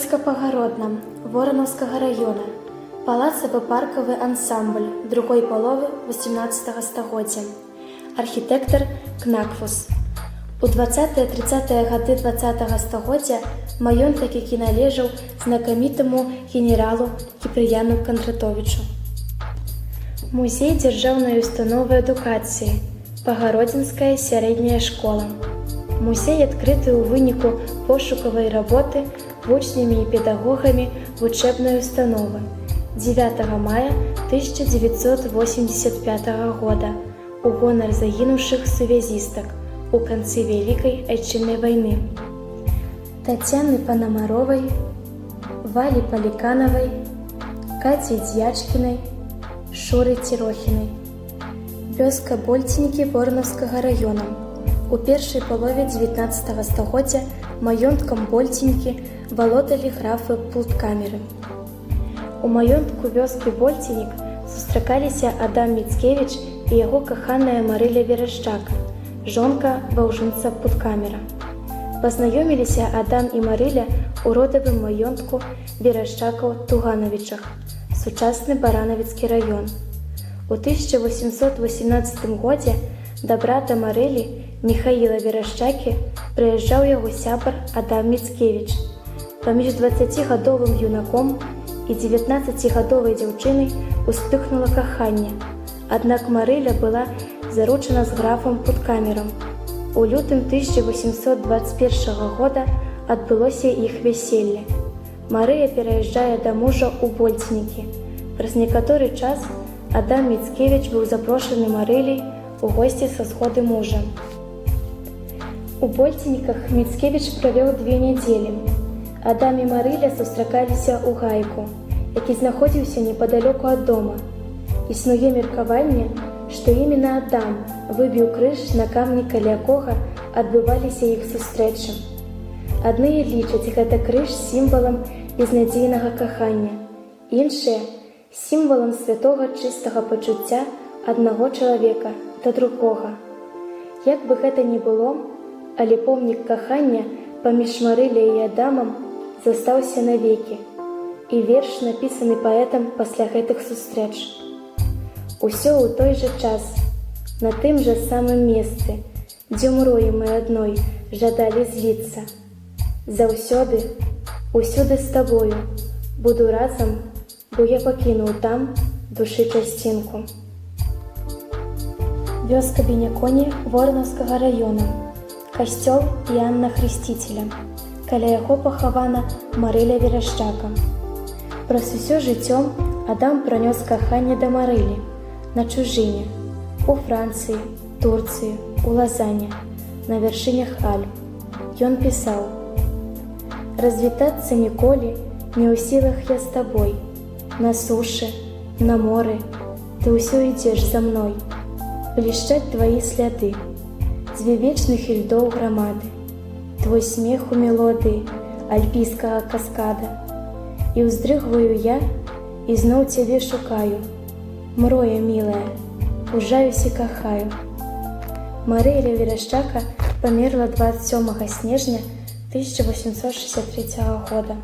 Вёска Пагародна Воронаўскага района, палацава-паркавы ансамбль другой паловы 18 стагоддзя, архітэктар Кнакфус. У 20-30-е гады 20 стагоддзя маёнтак, які належаў знакамітаму генералу Кіпрыяну Кандратовічу. Музей дзяржаўнай установы адукацыі, Пагародзінская сярэдняя школа. Музей адкрыты ў выніку пошукавай работы вучнямі і педагогамі вучэбнай установы 9 мая 1985 года у гонар загінуўшых сувязістак у канцы Вялікай Айчыннай вайны. Тацяны Панамаровай, Валі Паліканавай, Каці Дзячкінай, Шуры Цірохінай. Вёска Больцінікі Воронаўскага района. У першай палове 19 стагоддзя маёнткам Больцінікі валодалі графы Пулткамеры. У маёнтку вёскі Больцінік сустракаліся Адам Міцкевіч і яго каханая Марыля Верашчака, жонка ваўжынца Пулткамера. Пазнаёміліся Адам і Марыля ў родавым маёнтку Верашчакаў Туганавічах, сучасны Баранавіцкі раён. У 1818 годзе да брата Марылі Міхаіла Верашчакі прыязджаў яго сябар Адам Міцкевіч. Паміж 20-гадовым юнаком і 19-гадовай дзяўчынай успыхнула каханне, аднак Марыля была заручана з графам Пулткамерам. У лютым 1821 года адбылося іх вяселле. Марыя пераязджае да мужа ў Больцінікі. Праз некаторы час Адам Міцкевіч быў запрошаны Марыляй у госці са сходы мужа. У Больцініках Міцкевіч правёў 2 нядзелі. Адам і Марыля сустракаліся ў гайку, які знаходзіўся непадалёку ад дома. Існуе меркаванне, што именно Адам выбіў крыж на камні, каля якога адбываліся іх сустрэчы. Адныя лічаць гэта крыж сімвалам безнадзейнага кахання, іншыя сімвалам святога чыстага пачуцця аднаго чалавека да другога. Як бы гэта ні было, але помнік кахання паміж Марыляй і Адамам застаўся навекі, і верш напісаны паэтам пасля гэтых сустрэч. Усё ў той жа час, на тым жа самым месцы, дзе мроі мы адной жадалі зліцца. Заўсёды, усюды з табою, буду разам, бо я пакінуў там душы часцінку. Вёска Беняконі Воронаўскага района. Касцёл Іанна Хрысціцеля. Каля яго пахавана Марыля Верашчака. Праз усё жыццё Адам пранёс каханне да Марылі на чужыне, у Францыі, Турцыі, у Лазане, на вяршынях Альп. Ён пісаў: «Развітацца ніколі не ў сілах я з табой. На сушы, на моры, ты ўсё ідзеш за мной. Блішчаць тваі сляды, дзве вечных ільдоў грамады, твой смех у мелодыі альпійскага каскада. І ўздрыгваю я, і зноў цябе шукаю. Мроя мілая, пужаюсь і кахаю». Марыля Верашчака памерла 27 снежня 1863 года.